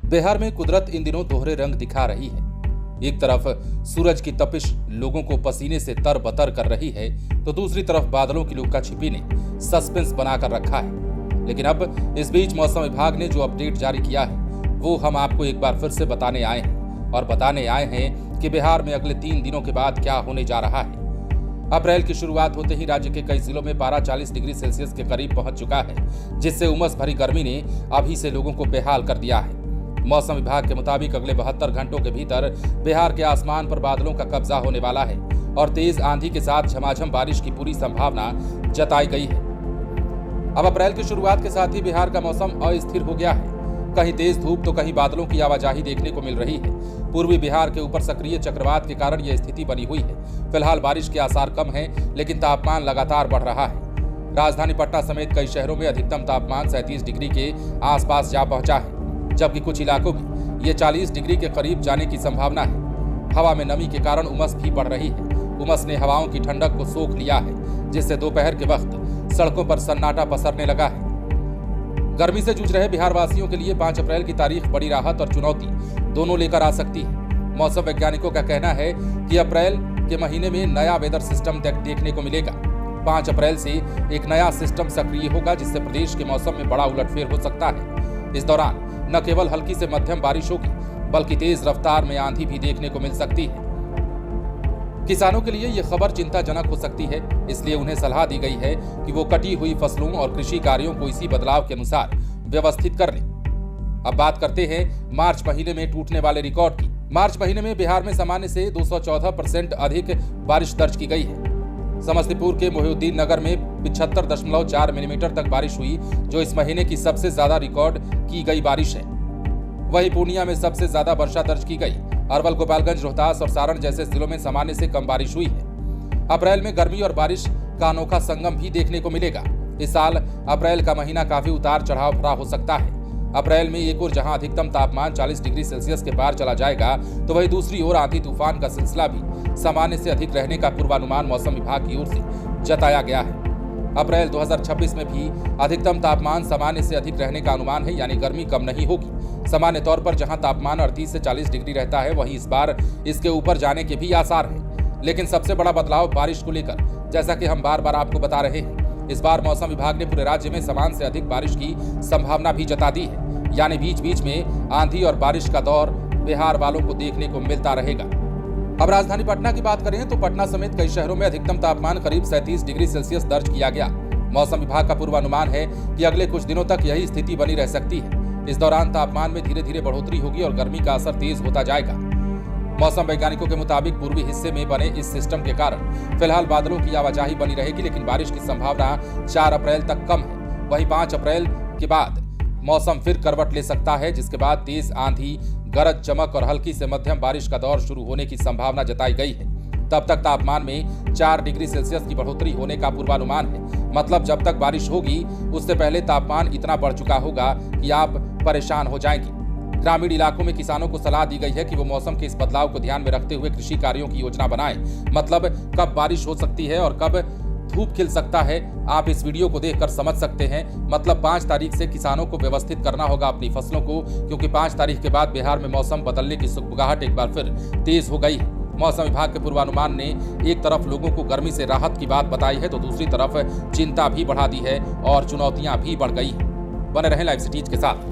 बिहार में कुदरत इन दिनों दोहरे रंग दिखा रही है। एक तरफ सूरज की तपिश लोगों को पसीने से तरबतर कर रही है, तो दूसरी तरफ बादलों की लुक्का छिपी ने सस्पेंस बनाकर रखा है। लेकिन अब इस बीच मौसम विभाग ने जो अपडेट जारी किया है वो हम आपको एक बार फिर से बताने आए हैं, और बताने आए हैं कि बिहार में अगले 3 दिनों के बाद क्या होने जा रहा है। अप्रैल की शुरुआत होते ही राज्य के कई जिलों में पारा 40 डिग्री सेल्सियस के करीब पहुंच चुका है, जिससे उमस भरी गर्मी ने अभी से लोगों को बेहाल कर दिया है। मौसम विभाग के मुताबिक अगले 72 घंटों के भीतर बिहार के आसमान पर बादलों का कब्जा होने वाला है और तेज आंधी के साथ झमाझम बारिश की पूरी संभावना जताई गई है। अब अप्रैल की शुरुआत के साथ ही बिहार का मौसम अस्थिर हो गया है। कहीं तेज धूप तो कहीं बादलों की आवाजाही देखने को मिल रही है। पूर्वी बिहार के ऊपर सक्रिय चक्रवात के कारण यह स्थिति बनी हुई है। फिलहाल बारिश के आसार कम हैं, लेकिन तापमान लगातार बढ़ रहा है। राजधानी पटना समेत कई शहरों में अधिकतम तापमान 37 डिग्री के आसपास जा पहुंचा है, जबकि कुछ इलाकों में ये 40 डिग्री के करीब जाने की संभावना है। हवा में नमी के कारण उमस भी बढ़ रही है। उमस ने हवाओं की ठंडक को सोख लिया है, जिससे दोपहर के वक्त सड़कों पर सन्नाटा पसरने लगा है। गर्मी से जूझ रहे बिहार वासियों के लिए 5 अप्रैल की तारीख बड़ी राहत और चुनौती दोनों लेकर आ सकती है। मौसम वैज्ञानिकों का कहना है कि अप्रैल के महीने में नया वेदर सिस्टम देखने को मिलेगा। 5 अप्रैल से एक नया सिस्टम सक्रिय होगा, जिससे प्रदेश के मौसम में बड़ा उलटफेर हो सकता है। इस दौरान न केवल हल्की से मध्यम बारिश होगी, बल्कि तेज रफ्तार में आंधी भी देखने को मिल सकती है। किसानों के लिए यह खबर चिंताजनक हो सकती है, इसलिए उन्हें सलाह दी गई है कि वो कटी हुई फसलों और कृषि कार्यों को इसी बदलाव के अनुसार व्यवस्थित कर लें। अब बात करते हैं मार्च महीने में टूटने वाले रिकॉर्ड की। मार्च महीने में बिहार में सामान्य से 214% अधिक बारिश दर्ज की गई है। समस्तीपुर के मोहिउद्दीन नगर में 75.4 मिलीमीटर तक बारिश हुई, जो इस महीने की सबसे ज्यादा रिकॉर्ड की गई बारिश है। वहीं पूर्णिया में सबसे ज्यादा वर्षा दर्ज की गई। अरवल, गोपालगंज, रोहतास और सारण जैसे जिलों में सामान्य से कम बारिश हुई है। अप्रैल में गर्मी और बारिश का अनोखा संगम भी देखने को मिलेगा। इस साल अप्रैल का महीना काफी उतार चढ़ाव भरा हो सकता है। अप्रैल में एक ओर जहां अधिकतम तापमान 40 डिग्री सेल्सियस के पार चला जाएगा, तो वहीं दूसरी ओर आंधी तूफान का सिलसिला भी सामान्य से अधिक रहने का पूर्वानुमान मौसम विभाग की ओर से जताया गया है। अप्रैल 2026 में भी अधिकतम तापमान सामान्य से अधिक रहने का अनुमान है, यानी गर्मी कम नहीं होगी। सामान्य तौर पर जहां तापमान 38 से 40 डिग्री रहता है, वहीं इस बार इसके ऊपर जाने के भी आसार हैं। लेकिन सबसे बड़ा बदलाव बारिश को लेकर, जैसा कि हम बार बार आपको बता रहे हैं, इस बार मौसम विभाग ने पूरे राज्य में सामान्य से अधिक बारिश की संभावना भी जता दी है, यानी बीच बीच में आंधी और बारिश का दौर बिहार वालों को देखने को मिलता रहेगा। अब राजधानी पटना की बात करें तो पटना समेत कई शहरों में अधिकतम तापमान करीब 37 डिग्री सेल्सियस दर्ज किया गया। मौसम विभाग का पूर्वानुमान है कि अगले कुछ दिनों तक यही स्थिति बनी रह सकती है। इस दौरान तापमान में धीरे धीरे बढ़ोतरी होगी और गर्मी का असर तेज होता जाएगा। मौसम वैज्ञानिकों के मुताबिक पूर्वी हिस्से में बने इस सिस्टम के कारण फिलहाल बादलों की आवाजाही बनी रहेगी, लेकिन बारिश की संभावना 4 अप्रैल तक कम है। वहीं 5 अप्रैल के बाद मौसम फिर करवट ले सकता है, जिसके बाद तेज आंधी, गरज चमक और हल्की से मध्यम बारिश का दौर शुरू होने की संभावना जताई गई है। तब तक तापमान में 4 डिग्री सेल्सियस की बढ़ोतरी होने का पूर्वानुमान है। मतलब जब तक बारिश होगी उससे पहले तापमान इतना बढ़ चुका होगा कि आप परेशान हो जाएंगे। ग्रामीण इलाकों में किसानों को सलाह दी गई है कि वो मौसम के इस बदलाव को ध्यान में रखते हुए कृषि कार्यों की योजना बनाएं। मतलब कब बारिश हो सकती है और कब धूप खिल सकता है, आप इस वीडियो को देखकर समझ सकते हैं। मतलब 5 तारीख से किसानों को व्यवस्थित करना होगा अपनी फसलों को, क्योंकि 5 तारीख के बाद बिहार में मौसम बदलने की सुगबुगाहट एक बार फिर तेज हो गई है। मौसम विभाग के पूर्वानुमान ने एक तरफ लोगों को गर्मी से राहत की बात बताई है, तो दूसरी तरफ चिंता भी बढ़ा दी है और चुनौतियां भी बढ़ गई हैं। बने रहें लाइव सिटीज के साथ।